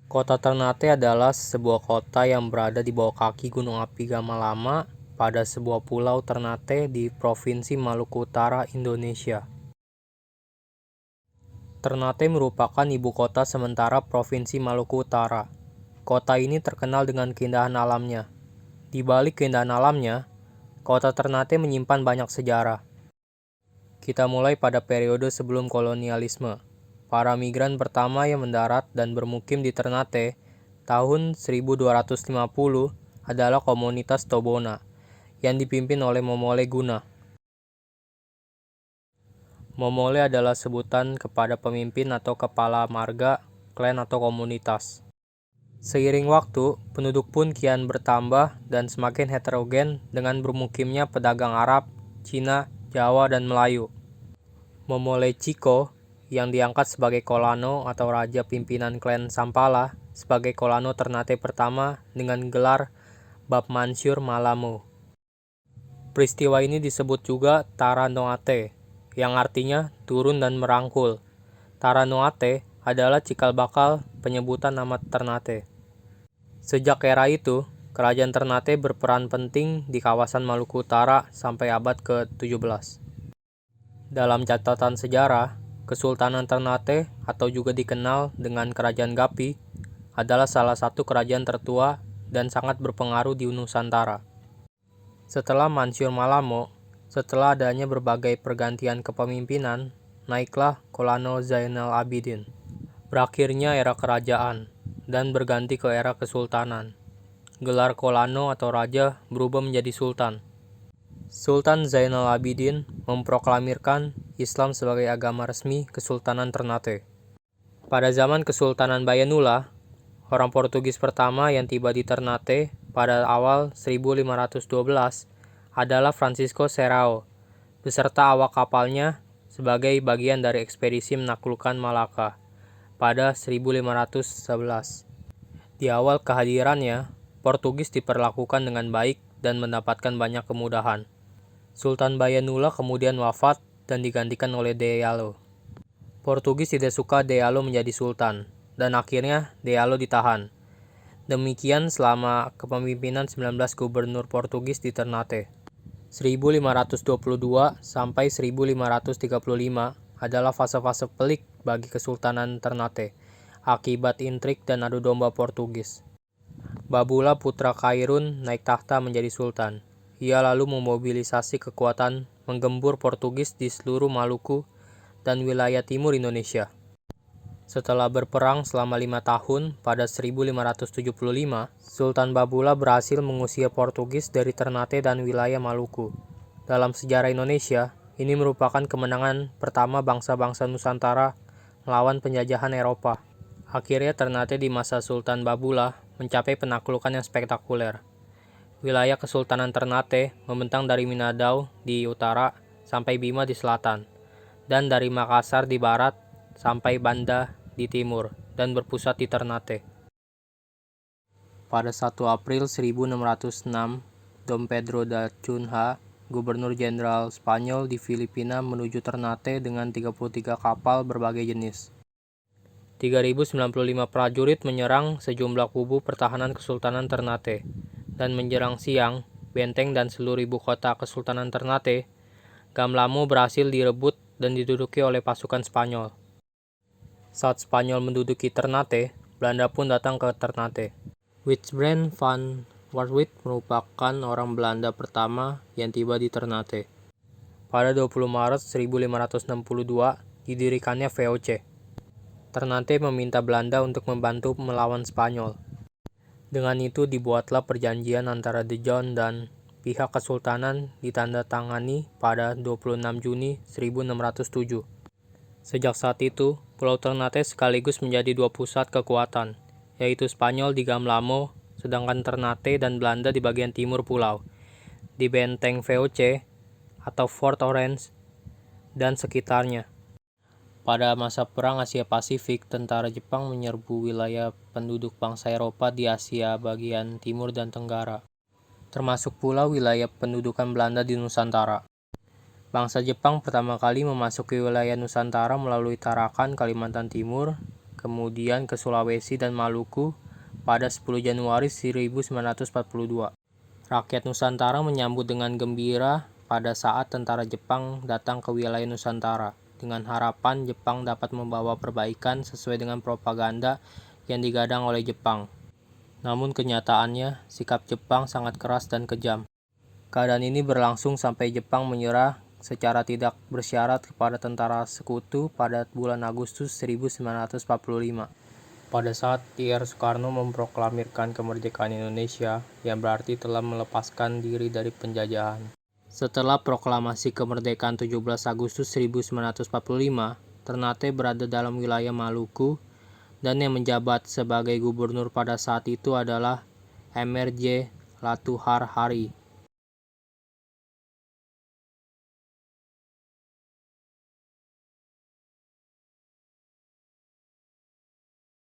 Kota Ternate adalah sebuah kota yang berada di bawah kaki Gunung Api Gamalama pada sebuah pulau Ternate di Provinsi Maluku Utara, Indonesia. Ternate merupakan ibu kota sementara Provinsi Maluku Utara. Kota ini terkenal dengan keindahan alamnya. Di balik keindahan alamnya, kota Ternate menyimpan banyak sejarah. Kita mulai pada periode sebelum kolonialisme. Para migran pertama yang mendarat dan bermukim di Ternate tahun 1250 adalah komunitas Tobona yang dipimpin oleh Momole Guna. Momole adalah sebutan kepada pemimpin atau kepala marga, klan atau komunitas. Seiring waktu, penduduk pun kian bertambah dan semakin heterogen dengan bermukimnya pedagang Arab, Cina, Jawa, dan Melayu. Momole Chico yang diangkat sebagai Kolano atau raja pimpinan klan Sampala sebagai Kolano Ternate pertama dengan gelar Bab Mansur Malamo. Peristiwa ini disebut juga Taranoate, yang artinya turun dan merangkul. Taranoate adalah cikal bakal penyebutan nama Ternate. Sejak era itu, kerajaan Ternate berperan penting di kawasan Maluku Utara sampai abad ke-17. Dalam catatan sejarah, Kesultanan Ternate atau juga dikenal dengan Kerajaan Gapi adalah salah satu kerajaan tertua dan sangat berpengaruh di Nusantara. Setelah Mansur Malamo, setelah adanya berbagai pergantian kepemimpinan, naiklah Kolano Zainal Abidin. Berakhirnya era kerajaan dan berganti ke era kesultanan. Gelar Kolano atau raja berubah menjadi sultan. Sultan Zainal Abidin memproklamirkan Islam sebagai agama resmi Kesultanan Ternate. Pada zaman Kesultanan Baienullah, orang Portugis pertama yang tiba di Ternate pada awal 1512 adalah Francisco Serrao, beserta awak kapalnya sebagai bagian dari ekspedisi menaklukkan Malaka pada 1511. Di awal kehadirannya, Portugis diperlakukan dengan baik dan mendapatkan banyak kemudahan. Sultan Baienullah kemudian wafat dan digantikan oleh Deyalo. Portugis tidak suka Deyalo menjadi sultan, dan akhirnya Deyalo ditahan. Demikian selama kepemimpinan 19 gubernur Portugis di Ternate. 1522 sampai 1535 adalah fase-fase pelik bagi Kesultanan Ternate, akibat intrik dan adu domba Portugis. Babula putra Khairun naik tahta menjadi sultan. Ia lalu memobilisasi kekuatan menggembur Portugis di seluruh Maluku dan wilayah timur Indonesia. Setelah berperang selama 5 tahun pada 1575, Sultan Babula berhasil mengusir Portugis dari Ternate dan wilayah Maluku. Dalam sejarah Indonesia, ini merupakan kemenangan pertama bangsa-bangsa Nusantara melawan penjajahan Eropa. Akhirnya Ternate di masa Sultan Babula mencapai penaklukan yang spektakuler. Wilayah Kesultanan Ternate membentang dari Mindanao di utara sampai Bima di selatan, dan dari Makassar di barat sampai Banda di timur, dan berpusat di Ternate. Pada 1 April 1606, Dom Pedro da Cunha, Gubernur Jenderal Spanyol di Filipina menuju Ternate dengan 33 kapal berbagai jenis. 3095 prajurit menyerang sejumlah kubu pertahanan Kesultanan Ternate, dan menjelang siang, benteng dan seluruh ibu kota Kesultanan Ternate, Gamlamo berhasil direbut dan diduduki oleh pasukan Spanyol. Saat Spanyol menduduki Ternate, Belanda pun datang ke Ternate. Witwatersrand van Warwick merupakan orang Belanda pertama yang tiba di Ternate. Pada 20 Maret 1562, didirikannya VOC. Ternate meminta Belanda untuk membantu melawan Spanyol. Dengan itu dibuatlah perjanjian antara De Jong dan pihak Kesultanan ditandatangani pada 26 Juni 1607. Sejak saat itu, Pulau Ternate sekaligus menjadi dua pusat kekuatan, yaitu Spanyol di Gamlamo, sedangkan Ternate dan Belanda di bagian timur pulau, di benteng VOC atau Fort Orange dan sekitarnya. Pada masa Perang Asia Pasifik, tentara Jepang menyerbu wilayah penduduk bangsa Eropa di Asia bagian timur dan tenggara, termasuk pula wilayah pendudukan Belanda di Nusantara. Bangsa Jepang pertama kali memasuki wilayah Nusantara melalui Tarakan, Kalimantan Timur, kemudian ke Sulawesi dan Maluku pada 10 Januari 1942. Rakyat Nusantara menyambut dengan gembira pada saat tentara Jepang datang ke wilayah Nusantara, dengan harapan Jepang dapat membawa perbaikan sesuai dengan propaganda yang digadang oleh Jepang. Namun kenyataannya, sikap Jepang sangat keras dan kejam. Keadaan ini berlangsung sampai Jepang menyerah secara tidak bersyarat kepada tentara sekutu pada bulan Agustus 1945. Pada saat Ir Soekarno memproklamirkan kemerdekaan Indonesia, yang berarti telah melepaskan diri dari penjajahan. Setelah proklamasi kemerdekaan 17 Agustus 1945, Ternate berada dalam wilayah Maluku, dan yang menjabat sebagai gubernur pada saat itu adalah Mr. J. Latuhar Hari.